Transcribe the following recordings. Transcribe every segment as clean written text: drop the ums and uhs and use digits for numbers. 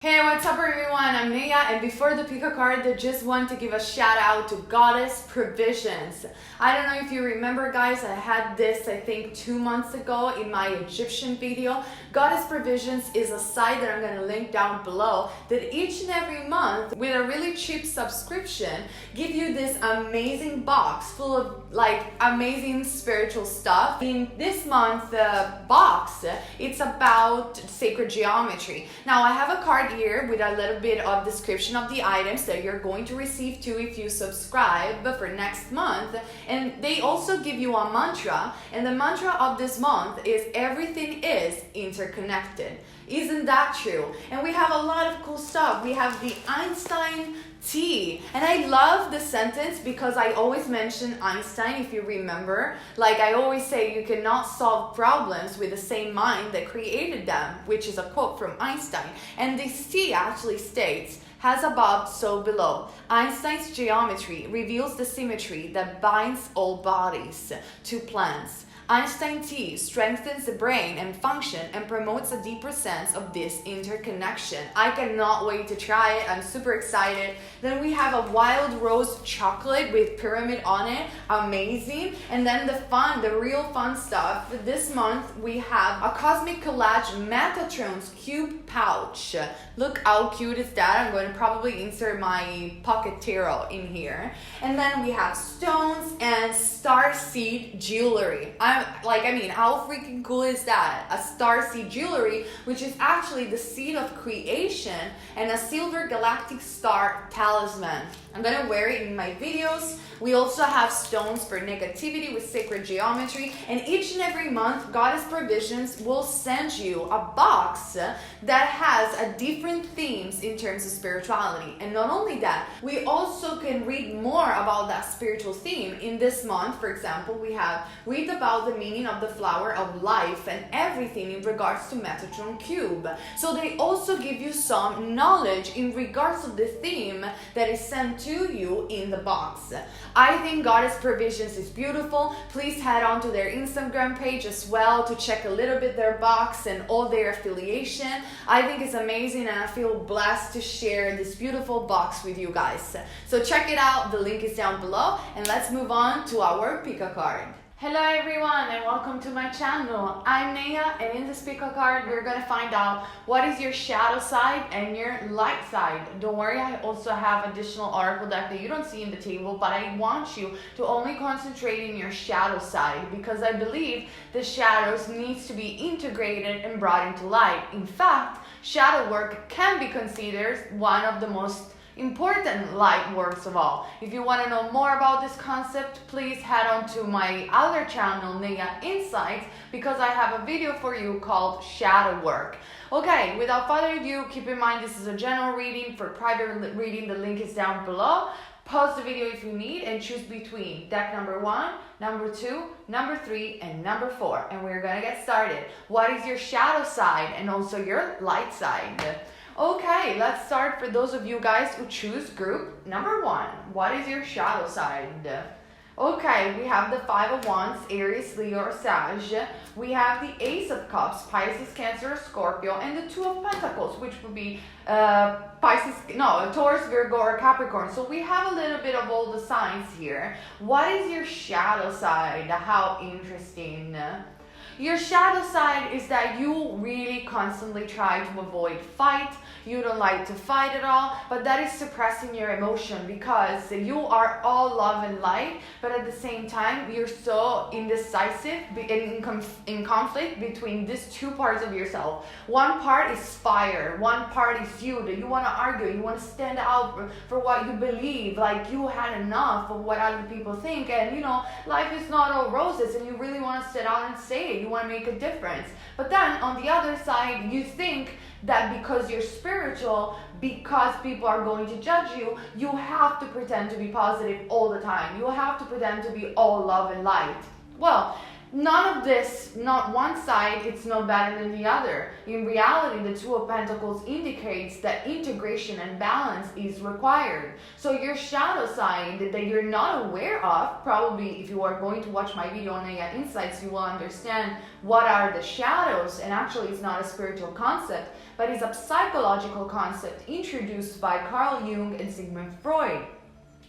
Hey, what's up everyone? I'm Neyah, and before the pick a card, I just want to give a shout out to Goddess Provisions. I don't know if you remember, guys, I had this I think 2 months ago in my Egyptian video. Goddess Provisions is a site that I'm going to link down below that each and every month with a really cheap subscription give you this amazing box full of like amazing spiritual stuff. In this month box, it's about sacred geometry. Now I have a card here with a little bit of description of the items that you're going to receive too if you subscribe for next month, and they also give you a mantra, and the mantra of this month is everything is interconnected. Isn't that true? And we have a lot of cool stuff. We have the Einstein tea, and I love the sentence because I always mention Einstein, if you remember. Like I always say, you cannot solve problems with the same mind that created them, which is a quote from Einstein. And this tea actually states, as above, so below. Einstein's geometry reveals the symmetry that binds all bodies to plants. Einstein tea strengthens the brain and function and promotes a deeper sense of this interconnection. I cannot wait to try it. I'm super excited. Then we have a wild rose chocolate with pyramid on it. Amazing. And then the real fun stuff. This month we have a Cosmic Collage Metatron's cube pouch. Look how cute is that. I'm going to probably insert my pocket tarot in here. And then we have stones and starseed jewelry. How freaking cool is that? A starseed jewelry, which is actually the seed of creation, and a silver galactic star talisman. I'm gonna wear it in my videos. We also have stones for negativity with sacred geometry, and each and every month, Goddess Provisions will send you a box that has a different themes in terms of spirituality. And not only that, we also can read more about that spiritual theme. In this month, for example, we have read about the meaning of the flower of life and everything in regards to Metatron Cube. So they also give you some knowledge in regards to the theme that is sent to you in the box. I think Goddess Provisions is beautiful. Please head on to their Instagram page as well to check a little bit their box and all their affiliation. I think it's amazing, and I feel blessed to share this beautiful box with you guys. So check it out. The link is down below, and let's move on to our pick a card. Hello everyone, and welcome to my channel. I'm Neyah, and in this pick a card we're gonna find out what is your shadow side and your light side. Don't worry, I also have additional oracle deck that you don't see in the table, but I want you to only concentrate in your shadow side because I believe the shadows needs to be integrated and brought into light. In fact, shadow work can be considered one of the most important light works of all. If you want to know more about this concept, please head on to my other channel, Neyah Insights, because I have a video for you called Shadow Work. Okay, without further ado, keep in mind this is a general reading. For private reading, the link is down below. Pause the video if you need and choose between deck number 1, number 2, number 3, and number 4. And we're gonna get started. What is your shadow side and also your light side? Okay, let's start for those of you guys who choose group number 1. What is your shadow side? Okay, we have the 5 of Wands, Aries, Leo, or Sag. We have the Ace of Cups, Pisces, Cancer, Scorpio, and the 2 of Pentacles, which would be Taurus, Virgo, or Capricorn. So we have a little bit of all the signs here. What is your shadow side? How interesting. Your shadow side is that you really constantly try to avoid fight. You don't like to fight at all, but that is suppressing your emotion because you are all love and light, but at the same time, you're so indecisive in conflict between these two parts of yourself. One part is fire, one part is you, that you want to argue, you want to stand out for what you believe, like you had enough of what other people think, and you know, life is not all roses, and you really want to sit out and say it. You want to make a difference. But then on the other side, you think that because you're spiritual, because people are going to judge you, you have to pretend to be positive all the time. You have to pretend to be all love and light. Well, none of this, not one side, it's no better than the other. In reality, the 2 of Pentacles indicates that integration and balance is required. So your shadow side that you're not aware of, probably if you are going to watch my video on Neyah Insights, you will understand what are the shadows, and actually it's not a spiritual concept, but is a psychological concept introduced by Carl Jung and Sigmund Freud.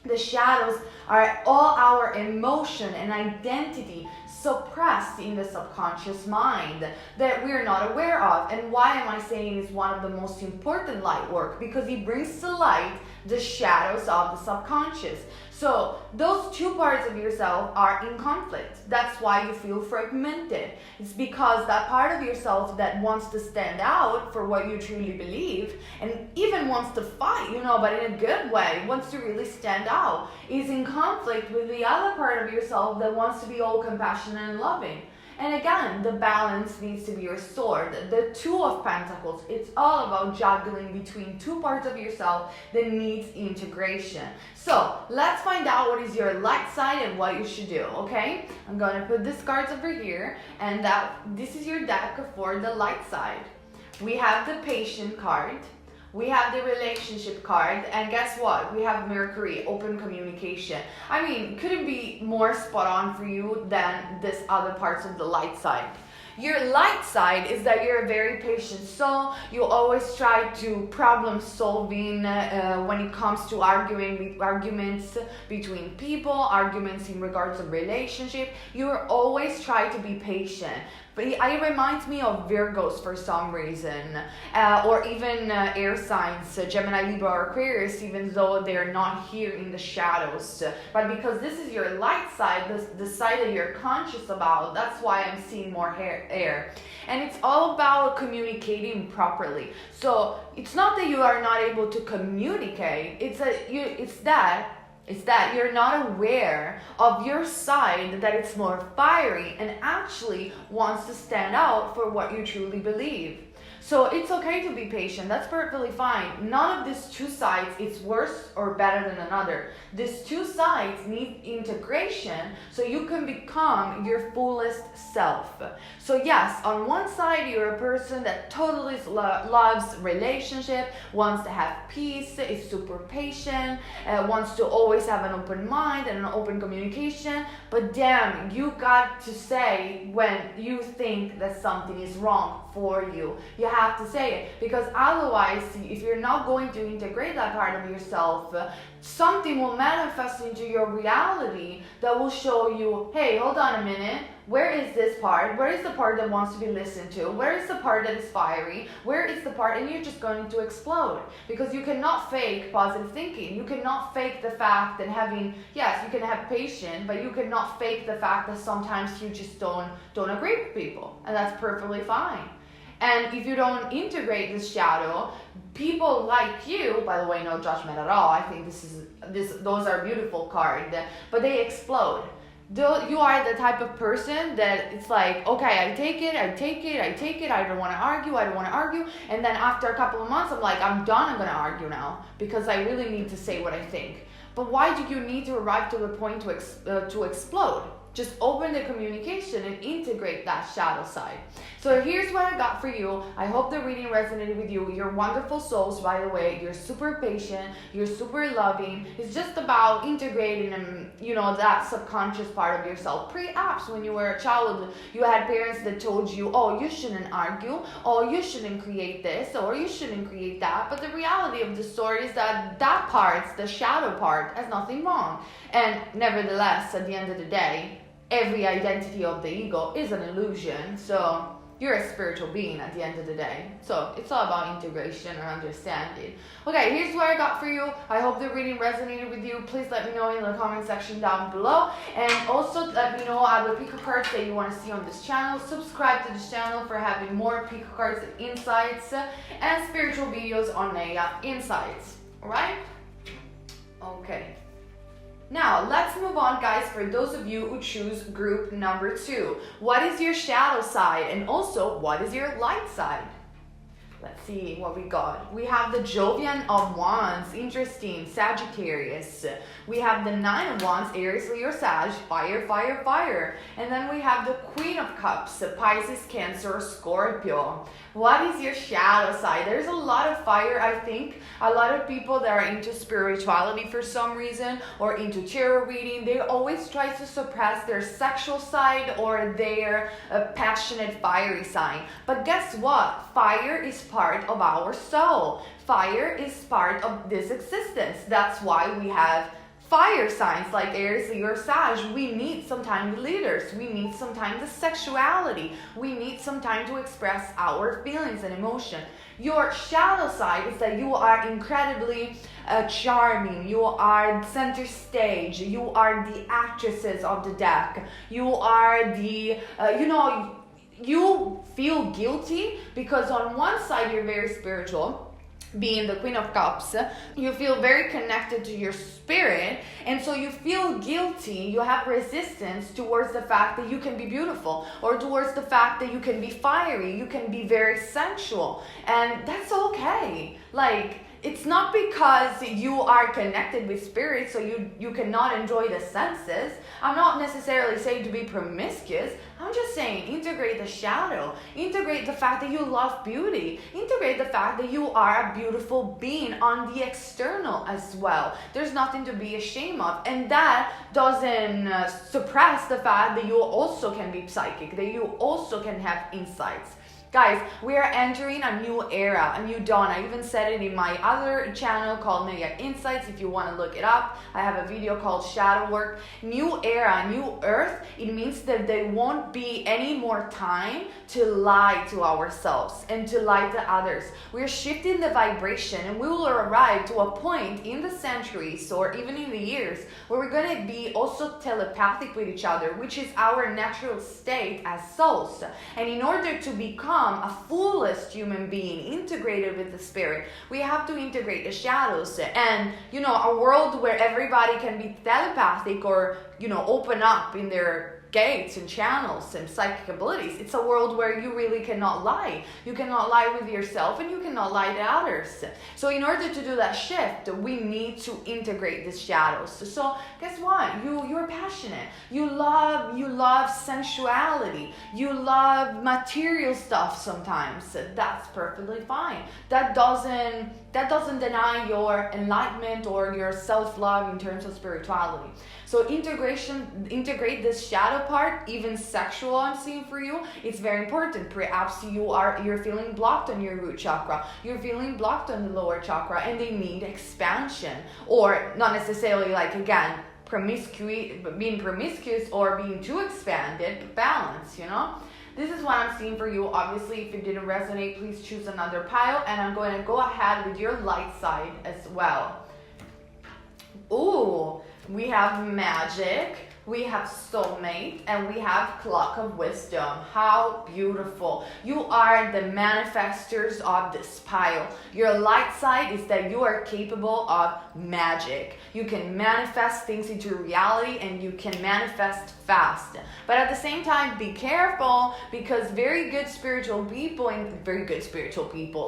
The shadows are all our emotion and identity suppressed in the subconscious mind that we're not aware of. And why am I saying it's one of the most important light work? Because it brings to light the shadows of the subconscious. So those two parts of yourself are in conflict. That's why you feel fragmented. It's because that part of yourself that wants to stand out for what you truly believe and even wants to fight, but in a good way, wants to really stand out, is in conflict with the other part of yourself that wants to be all compassionate and loving. And again, the balance needs to be restored. The Two of Pentacles, it's all about juggling between two parts of yourself that needs integration. So let's find out what is your light side and what you should do, okay? I'm gonna put these cards over here, and this is your deck for the light side. We have the Patient card. We have the Relationship card, and guess what? We have Mercury, open communication. I mean, couldn't be more spot on for you than this other parts of the light side. Your light side is that you're a very patient soul. You always try to problem solving when it comes to arguments between people, arguments in regards to relationship. You always try to be patient. But it reminds me of Virgos for some reason, or even air signs, Gemini, Libra, or Aquarius, even though they're not here in the shadows. But because this is your light side, the side that you're conscious about, that's why I'm seeing more air. And it's all about communicating properly. So it's not that you are not able to communicate, it's that you're not aware of your side, that it's more fiery and actually wants to stand out for what you truly believe. So it's okay to be patient. That's perfectly fine. None of these two sides is worse or better than another. These two sides need integration so you can become your fullest self. So yes, on one side, you're a person that totally loves relationship, wants to have peace, is super patient, wants to always have an open mind and an open communication. But damn, you got to say when you think that something is wrong for you. You have to say it, because otherwise, if you're not going to integrate that part of yourself, something will manifest into your reality that will show you, hey, hold on a minute, where is this part? Where is the part that wants to be listened to? Where is the part that is fiery? Where is the part? And you're just going to explode, because you cannot fake positive thinking. You cannot fake the fact that yes, you can have patience, but you cannot fake the fact that sometimes you just don't agree with people, and that's perfectly fine. And if you don't integrate this shadow, people like you, by the way, no judgment at all, I think those are beautiful cards, but they explode. You are the type of person that it's like, okay, I take it, I don't want to argue, and then after a couple of months, I'm like, I'm done, I'm going to argue now, because I really need to say what I think. But why do you need to arrive to the point to explode? Just open the communication and integrate that shadow side. So here's what I got for you. I hope the reading resonated with you. You're wonderful souls, by the way. You're super patient. You're super loving. It's just about integrating that subconscious part of yourself. Perhaps when you were a child, you had parents that told you, oh, you shouldn't argue. Oh, you shouldn't create this, or you shouldn't create that. But the reality of the story is that part, the shadow part, has nothing wrong. And nevertheless, at the end of the day, every identity of the ego is an illusion. So you're a spiritual being at the end of the day. So it's all about integration or understanding. Okay, here's what I got for you. I hope the reading resonated with you. Please let me know in the comment section down below. And also let me know other pico cards that you want to see on this channel. Subscribe to this channel for having more pico cards and insights and spiritual videos on Neyah Insights. Alright? Okay. Now, let's move on, guys, for those of you who choose group number 2. What is your shadow side? And also, what is your light side? Let's see what we got. We have the Jovian of Wands, interesting, Sagittarius. We have the Nine of Wands, Aries, Leo, Sag, fire, fire, fire. And then we have the Queen of Cups, Pisces, Cancer, Scorpio. What is your shadow side? There's a lot of fire, I think. A lot of people that are into spirituality for some reason, or into tarot reading, they always try to suppress their sexual side or their passionate, fiery side. But guess what? Fire is part of our soul. Fire is part of this existence. That's why we have fire signs like Aries, Leo, Sag. We need some time with leaders. We need some time with sexuality. We need some time to express our feelings and emotion. Your shadow side is that you are incredibly charming. You are center stage. You are the actresses of the deck. You are the, you feel guilty because on one side you're very spiritual, being the Queen of Cups, you feel very connected to your spirit, and so you feel guilty, you have resistance towards the fact that you can be beautiful, or towards the fact that you can be fiery, you can be very sensual, and that's okay. Like, it's not because you are connected with spirit, so you cannot enjoy the senses. I'm not necessarily saying to be promiscuous. I'm just saying integrate the shadow. Integrate the fact that you love beauty. Integrate the fact that you are a beautiful being on the external as well. There's nothing to be ashamed of. And that doesn't suppress the fact that you also can be psychic, that you also can have insights. Guys, we are entering a new era, a new dawn. I even said it in my other channel called Neyah Insights. If you want to look it up, I have a video called Shadow Work. New era, new earth. It means that there won't be any more time to lie to ourselves and to lie to others. We're shifting the vibration, and we will arrive to a point in the centuries or even in the years where we're going to be also telepathic with each other, which is our natural state as souls. And in order to become a fullest human being integrated with the spirit, we have to integrate the shadows. And a world where everybody can be telepathic or open up in their gates and channels and psychic abilities. It's a world where you really cannot lie. You cannot lie with yourself, and you cannot lie to others. So in order to do that shift, we need to integrate these shadows. So guess what? You're passionate. You love sensuality. You love material stuff sometimes. That's perfectly fine. That doesn't deny your enlightenment or your self-love in terms of spirituality. So integrate this shadow part, even sexual I'm seeing for you, it's very important. Perhaps you're feeling blocked on your root chakra, you're feeling blocked on the lower chakra, and they need expansion. Or not necessarily being promiscuous or being too expanded, but balance, This is what I'm seeing for you. Obviously, if it didn't resonate, please choose another pile, and I'm going to go ahead with your light side as well. Ooh, we have magic, we have soulmate, and we have clock of wisdom. How beautiful. You are the manifestors of this pile. Your light side is that you are capable of magic. You can manifest things into reality, and you can manifest fast. But at the same time, be careful, because very good spiritual people,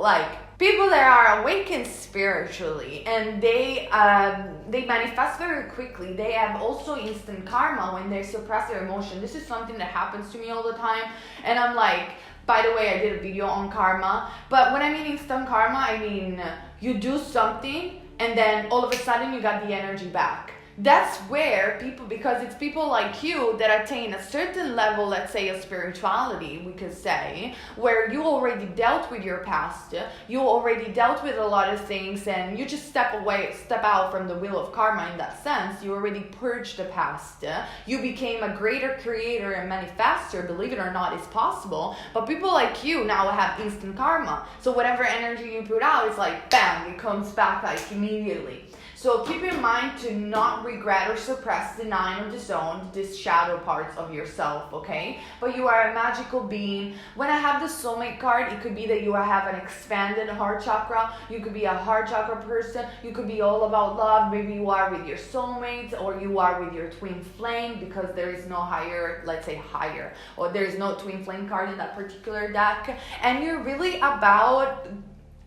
like people that are awakened spiritually, and they manifest very quickly. They have also instant karma when they suppress their emotion. This is something that happens to me all the time, and I'm like, by the way, I did a video on karma, but when I mean instant karma, I mean you do something and then all of a sudden you got the energy back. That's where because it's people like you that attain a certain level, let's say, of spirituality, we could say, where you already dealt with your past, you already dealt with a lot of things, and you just step out from the wheel of karma in that sense. You already purged the past. You became a greater creator and manifester, believe it or not, it's possible. But people like you now have instant karma. So whatever energy you put out, it's like, bam, it comes back like immediately. So keep in mind to not regret or suppress, deny or disown these shadow parts of yourself, okay? But you are a magical being. When I have the soulmate card, it could be that you have an expanded heart chakra. You could be a heart chakra person. You could be all about love. Maybe you are with your soulmate, or you are with your twin flame, because there is no higher, or there is no twin flame card in that particular deck. And you're really about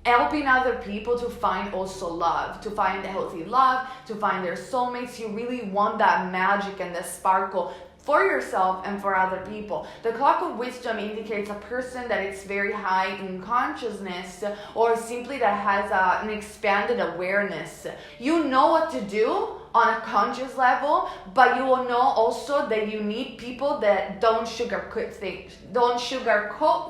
helping other people to find also love, to find healthy love, to find their soulmates. You really want that magic and the sparkle for yourself and for other people. The clock of wisdom indicates a person that is very high in consciousness, or simply that has an expanded awareness. You know what to do on a conscious level, but you will know also that you need people that don't sugarcoat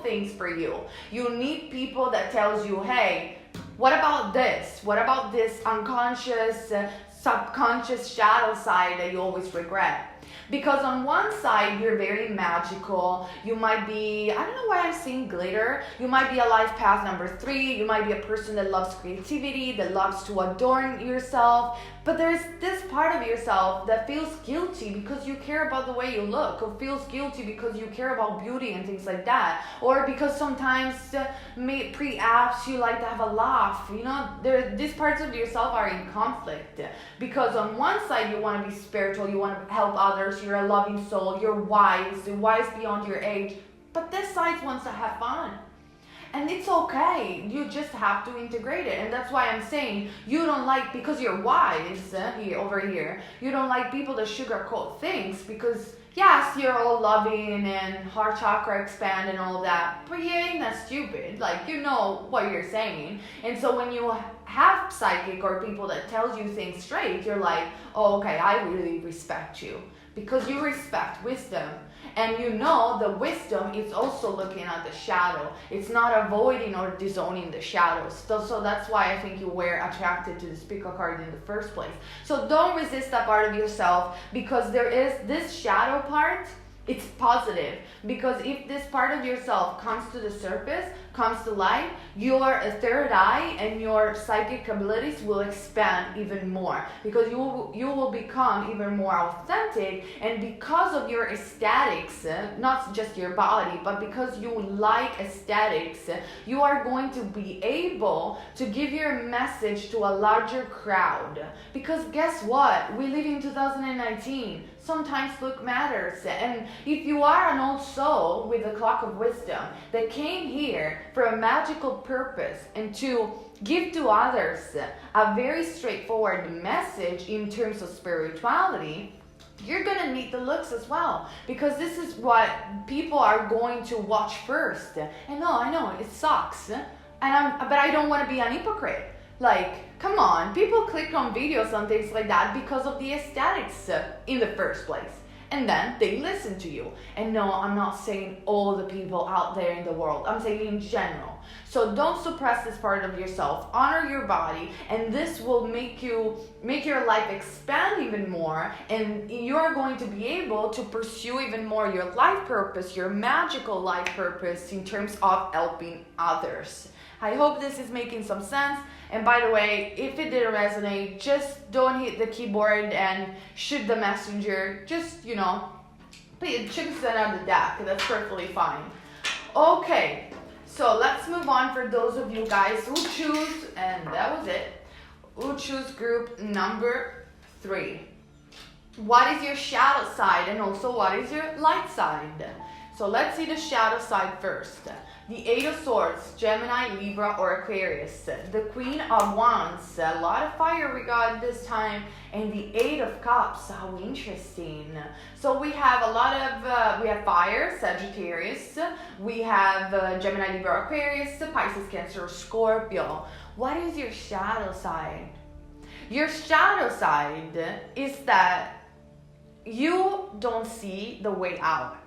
things for you. You need people that tells you, hey, what about this? What about this unconscious, subconscious shadow side that you always regret? Because on one side, you're very magical. You might be, I don't know why I'm saying glitter. You might be a life path number 3. You might be a person that loves creativity, that loves to adorn yourself. But there's this part of yourself that feels guilty because you care about the way you look, or feels guilty because you care about beauty and things like that. Or because sometimes pre-apps you like to have a laugh. You know, these parts of yourself are in conflict. Because on one side you want to be spiritual, you want to help others, you're a loving soul, you're wise beyond your age. But this side wants to have fun. And it's okay. You just have to integrate it. And that's why I'm saying you don't like, because you're wise over here, you don't like people that sugarcoat things, because yes, you're all loving and heart chakra expand and all that, but you ain't that stupid. Like, you know what you're saying. And so when you have psychic or people that tells you things straight, you're like, oh, okay, I really respect you. Because you respect wisdom. And you know the wisdom is also looking at the shadow. It's not avoiding or disowning the shadows. So that's why I think you were attracted to the speaker card in the first place. So don't resist that part of yourself, because there is this shadow part. It's positive, because if this part of yourself comes to the surface, comes to light, your third eye and your psychic abilities will expand even more, because you will become even more authentic. And because of your aesthetics, not just your body, but because you like aesthetics, you are going to be able to give your message to a larger crowd. Because guess what? We live in 2019. Sometimes look matters. And if you are an old soul with a clock of wisdom that came here for a magical purpose and to give to others a very straightforward message in terms of spirituality, you're going to need the looks as well, because this is what people are going to watch first. And no, I know it sucks, but I don't want to be an hypocrite. Like, come on, people click on videos and things like that because of the aesthetics in the first place. And then they listen to you. And no, I'm not saying all the people out there in the world. I'm saying in general. So don't suppress this part of yourself. Honor your body, and this will make your life expand even more, and you're going to be able to pursue even more your life purpose, your magical life purpose in terms of helping others. I hope this is making some sense. And by the way, if it didn't resonate, just don't hit the keyboard and shoot the messenger. Just, please send out the deck. That's perfectly fine. Okay, so let's move on for those of you guys who choose, and that was it, who choose group number 3. What is your shadow side, and also what is your light side? So let's see the shadow side first. The 8 of Swords, Gemini, Libra, or Aquarius. The Queen of Wands, a lot of fire we got this time. And the 8 of Cups, how interesting. So we have a lot of, we have fire, Sagittarius. We have Gemini, Libra, Aquarius, Pisces, Cancer, Scorpio. What is your shadow side? Your shadow side is that you don't see the way out.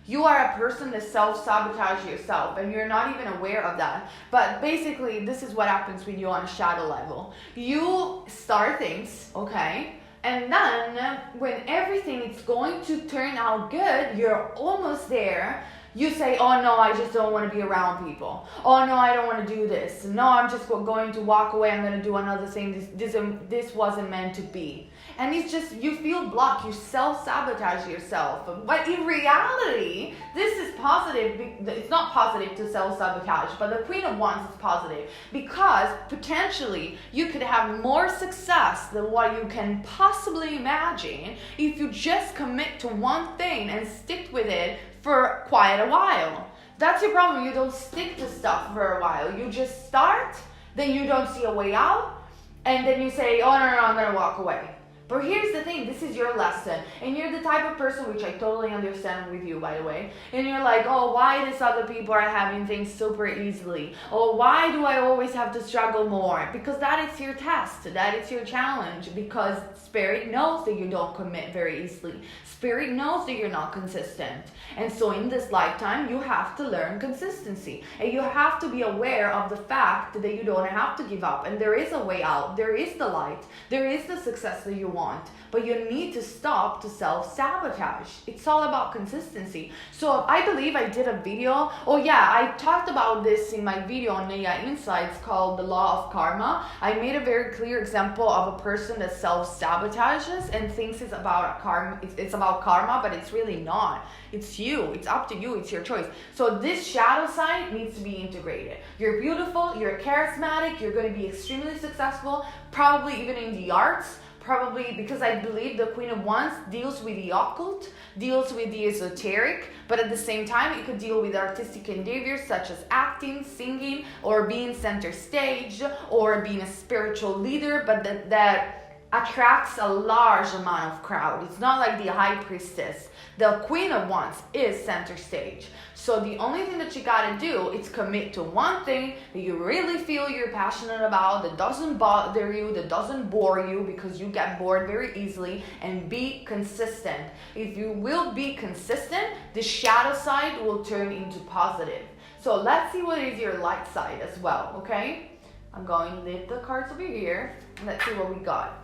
You are a person that self-sabotages yourself, and you're not even aware of that. But basically, this is what happens when you're on a shadow level. You start things, okay? And then, when everything is going to turn out good, you're almost there. You say, oh no, I just don't want to be around people. Oh no, I don't want to do this. No, I'm just going to walk away. I'm going to do another thing. This wasn't meant to be. And it's just, you feel blocked. You self-sabotage yourself. But in reality, this is positive. It's not positive to self-sabotage, but the Queen of Wands is positive. Because potentially, you could have more success than what you can possibly imagine if you just commit to one thing and stick with it for quite a while. That's your problem. You don't stick to stuff for a while. You just start, then you don't see a way out, and then you say, oh no, I'm gonna walk away. But here's the thing, this is your lesson. And you're the type of person, which I totally understand with you, by the way. And you're like, oh, why does other people are having things super easily? Oh, why do I always have to struggle more? Because that is your test. That is your challenge. Because Spirit knows that you don't commit very easily. Spirit knows that you're not consistent. And so in this lifetime, you have to learn consistency. And you have to be aware of the fact that you don't have to give up. And there is a way out. There is the light. There is the success that you want. But you need to stop to self-sabotage. It's all about consistency. So I believe I did a video. Oh yeah, I talked about this in my video on Neyah Insights called The Law of Karma. I made a very clear example of a person that self-sabotages and thinks it's about karma. It's about karma, but it's really not. It's you. It's up to you. It's your choice. So this shadow side needs to be integrated. You're beautiful. You're charismatic. You're going to be extremely successful, probably even in the arts. Probably because I believe the Queen of Wands deals with the occult, deals with the esoteric, but at the same time it could deal with artistic endeavors such as acting, singing, or being center stage, or being a spiritual leader, but that attracts a large amount of crowd. It's not like the High Priestess. The Queen of Wands is center stage. So the only thing that you gotta do is commit to one thing that you really feel you're passionate about, that doesn't bother you, that doesn't bore you, because you get bored very easily, and be consistent. If you will be consistent, the shadow side will turn into positive. So let's see what is your light side as well, okay? I'm going to leave the cards over here. Let's see what we got.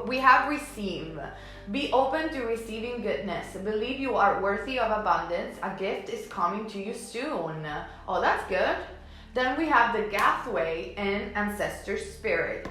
We have receive. Be open to receiving goodness. Believe you are worthy of abundance. A gift is coming to you soon. Oh, that's good. Then we have the Gathway and Ancestor Spirit.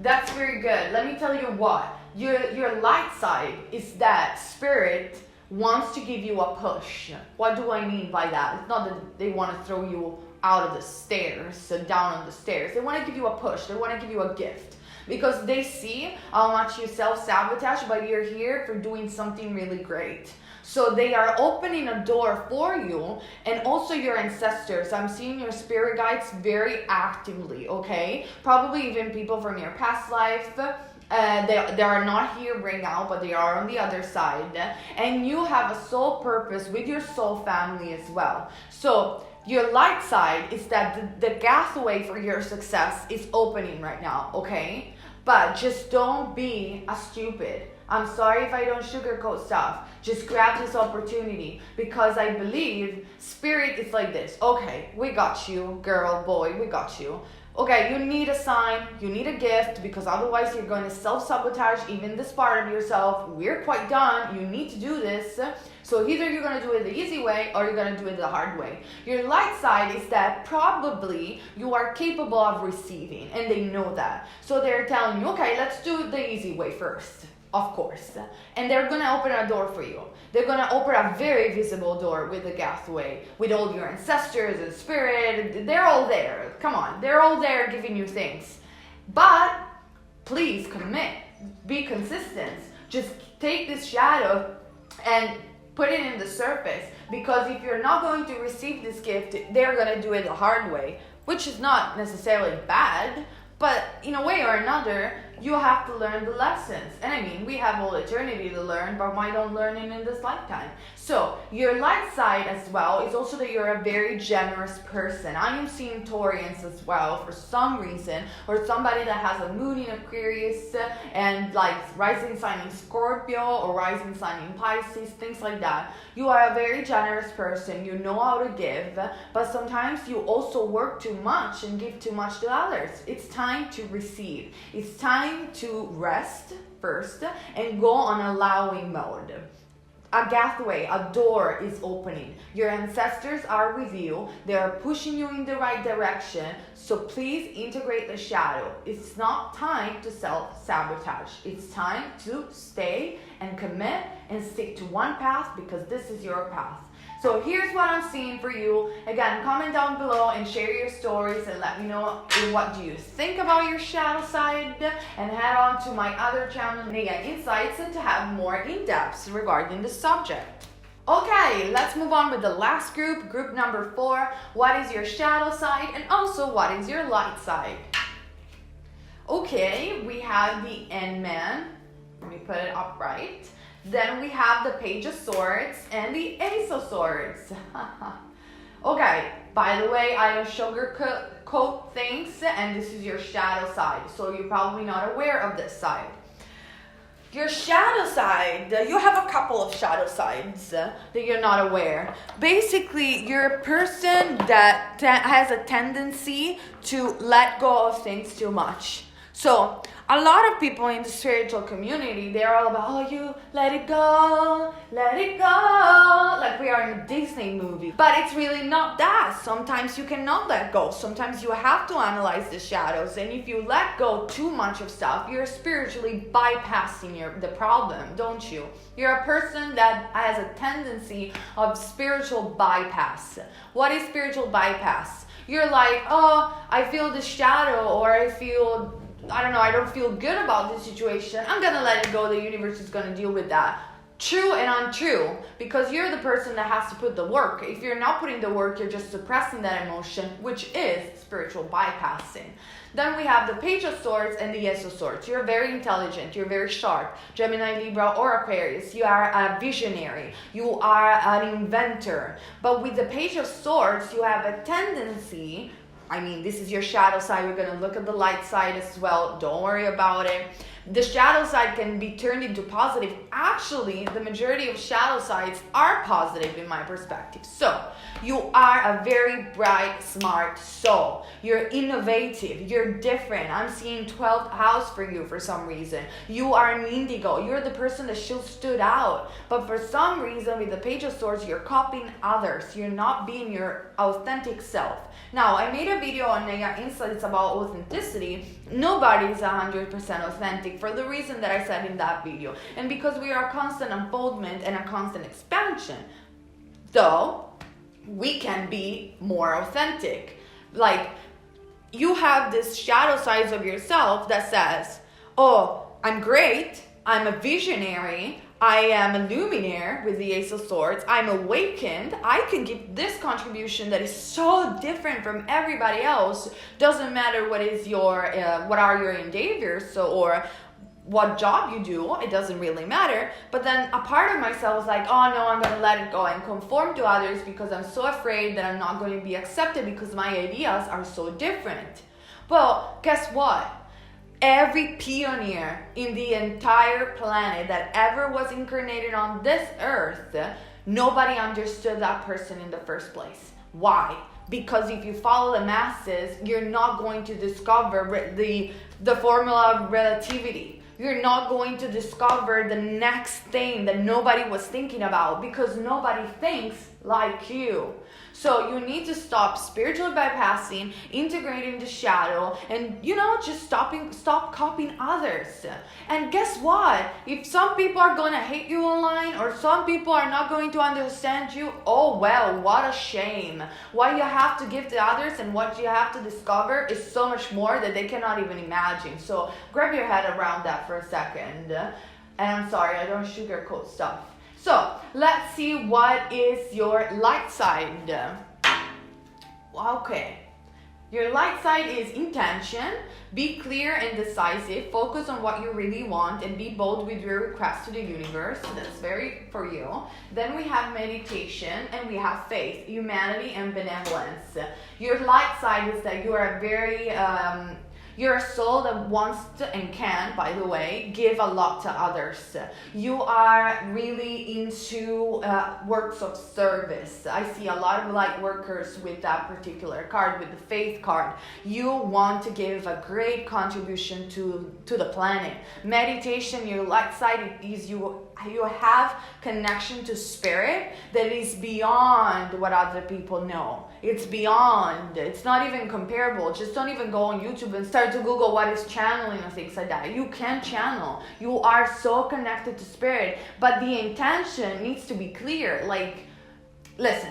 That's very good. Let me tell you what. Your light side is that Spirit wants to give you a push. What do I mean by that? It's not that they want to throw you out of the stairs, down on the stairs. They want to give you a push. They want to give you a gift. Because they see how much you self-sabotage, but you're here for doing something really great. So they are opening a door for you, and also your ancestors. I'm seeing your spirit guides very actively, okay? Probably even people from your past life. They are not here right now, but they are on the other side. And you have a soul purpose with your soul family as well. So your light side is that the pathway for your success is opening right now, okay? But just don't be a stupid. I'm sorry if I don't sugarcoat stuff. Just grab this opportunity, because I believe Spirit is like this. Okay, we got you, girl, boy, we got you. Okay, you need a sign, you need a gift, because otherwise you're going to self-sabotage even this part of yourself. We're quite done. You need to do this. So either you're going to do it the easy way, or you're going to do it the hard way. Your light side is that probably you are capable of receiving, and they know that. So they're telling you, okay, let's do it the easy way first, of course. And they're going to open a door for you. They're going to open a very visible door with the Gathway, with all your ancestors and Spirit. They're all there. Come on, they're all there giving you things. But please commit. Be consistent. Just take this shadow and put it in the surface, because if you're not going to receive this gift, they're going to do it the hard way, which is not necessarily bad, but in a way or another, you have to learn the lessons. And I mean, we have all eternity to learn, but why don't learn it in this lifetime? So your light side as well is also that you're a very generous person. I am seeing Taurians as well for some reason, or somebody that has a moon in Aquarius and like rising sign in Scorpio or rising sign in Pisces, things like that. You are a very generous person. You know how to give, but sometimes you also work too much and give too much to others. It's time to receive. It's time to rest first and go on allowing mode. A Gathway, a door is opening. Your ancestors are with you. They are pushing you in the right direction. So please integrate the shadow. It's not time to self-sabotage. It's time to stay and commit and stick to one path, because this is your path. So here's what I'm seeing for you. Again, comment down below and share your stories and let me know what do you think about your shadow side, and head on to my other channel, Neyah Insights, to have more in-depths regarding the subject. Okay, let's move on with the last group, group number 4. What is your shadow side, and also what is your light side? Okay, we have the End Man me put it upright. Then we have the Page of Swords and the Ace of Swords. Okay, by the way, I don't sugarcoat things, and this is your shadow side, so you're probably not aware of this side. Your shadow side, you have a couple of shadow sides that you're not aware. Basically, you're a person that has a tendency to let go of things too much. So, a lot of people in the spiritual community, they're all about, oh, you let it go, like we are in a Disney movie. But it's really not that. Sometimes you cannot let go. Sometimes you have to analyze the shadows. And if you let go too much of stuff, you're spiritually bypassing the problem, don't you? You're a person that has a tendency of spiritual bypass. What is spiritual bypass? You're like, oh, I feel the shadow, or I don't feel good about this situation. I'm gonna let it go. The universe is gonna deal with that. True and untrue, because you're the person that has to put the work. If you're not putting the work, you're just suppressing that emotion, which is spiritual bypassing. Then we have the Page of Swords and the Ace of Swords. You're very intelligent. You're very sharp. Gemini, Libra, or Aquarius. You are a visionary. You are an inventor. But with the Page of Swords, you have a tendency, this is your shadow side. We're going to look at the light side as well. Don't worry about it. The shadow side can be turned into positive. Actually, the majority of shadow sides are positive in my perspective. So, you are a very bright, smart soul. You're innovative. You're different. I'm seeing 12th house for you for some reason. You are an indigo. You're the person that stood out. But for some reason, with the Page of Swords, you're copying others. You're not being your authentic self. Now, I made a video on Neyah Insights about authenticity. Nobody is 100% authentic for the reason that I said in that video. And because we are a constant unfoldment and a constant expansion. Though, we can be more authentic. Like, you have this shadow side of yourself that says, oh, I'm great, I'm a visionary, I am a luminaire with the Ace of Swords, I'm awakened, I can give this contribution that is so different from everybody else. Doesn't matter what are your endeavors or what job you do, it doesn't really matter. But then a part of myself was like, oh no, I'm going to let it go and conform to others because I'm so afraid that I'm not going to be accepted because my ideas are so different. Well, guess what? Every pioneer in the entire planet that ever was incarnated on this earth, nobody understood that person in the first place. Why? Because if you follow the masses, you're not going to discover the formula of relativity. You're not going to discover the next thing that nobody was thinking about because nobody thinks like you. So you need to stop spiritually bypassing, integrating the shadow, and just stop copying others. And guess what? If some people are going to hate you online or some people are not going to understand you, oh well, what a shame. What you have to give to others and what you have to discover is so much more that they cannot even imagine. So grab your head around that for a second. And I'm sorry, I don't sugarcoat stuff. So, let's see what is your light side. Okay. Your light side is intention. Be clear and decisive. Focus on what you really want and be bold with your request to the universe. That's very for you. Then we have meditation and we have faith, humanity, and benevolence. Your light side is that you are you're a soul that wants to and can, by the way, give a lot to others. You are really into works of service. I see a lot of light workers with that particular card, with the faith card. You want to give a great contribution to the planet. Meditation, your light side is you have connection to spirit that is beyond what other people know. It's beyond. It's not even comparable. Just don't even go on YouTube and start to Google what is channeling or things like that. You can channel. You are so connected to spirit, but the intention needs to be clear. Like, listen,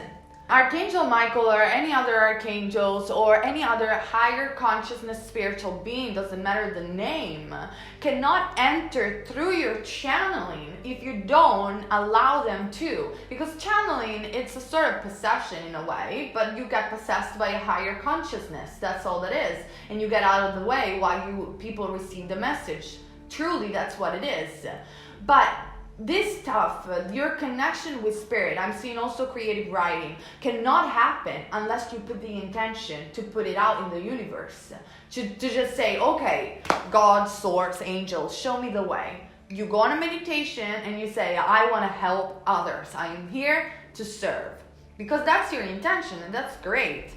Archangel Michael or any other archangels or any other higher consciousness spiritual being, doesn't matter the name, cannot enter through your channeling if you don't allow them to. Because channeling, it's a sort of possession in a way, but you get possessed by a higher consciousness. That's all that is. And you get out of the way while people receive the message Truly, that's what it is. But this stuff, your connection with spirit, I'm seeing also creative writing, cannot happen unless you put the intention to put it out in the universe. To just say, okay, God, source, angels, show me the way. You go on a meditation and you say, I want to help others. I am here to serve. Because that's your intention, and that's great.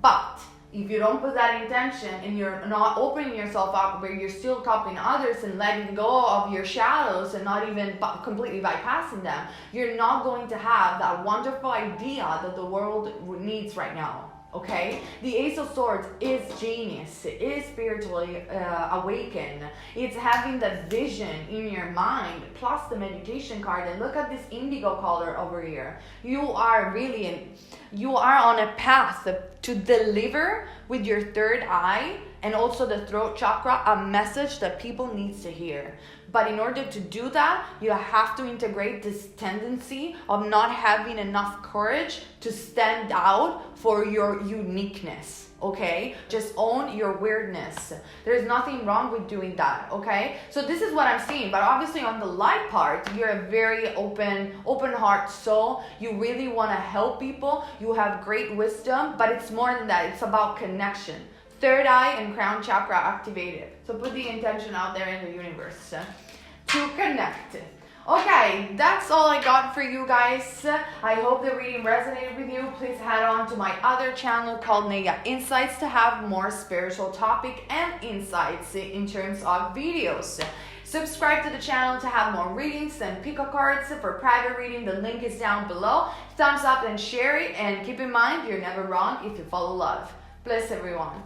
But if you don't put that intention and you're not opening yourself up, where you're still copying others and letting go of your shadows and not even completely bypassing them, you're not going to have that wonderful idea that the world needs right now. Okay, the Ace of Swords is genius. It is spiritually awakened. It's having that vision in your mind, plus the meditation card. And look at this indigo color over here. You are on a path to deliver with your third eye and also the throat chakra a message that people needs to hear. But in order to do that, you have to integrate this tendency of not having enough courage to stand out for your uniqueness, okay? Just own your weirdness. There's nothing wrong with doing that, okay? So this is what I'm seeing. But obviously on the light part, you're a very open heart soul. You really want to help people. You have great wisdom, but it's more than that. It's about connection. Third eye and crown chakra activated. So put the intention out there in the universe to connect. Okay, that's all I got for you guys. I hope the reading resonated with you. Please head on to my other channel called Neyah Insights to have more spiritual topic and insights in terms of videos. Subscribe to the channel to have more readings and pick a cards for private reading. The link is down below. Thumbs up and share it, and keep in mind you're never wrong if you follow love. Bless everyone.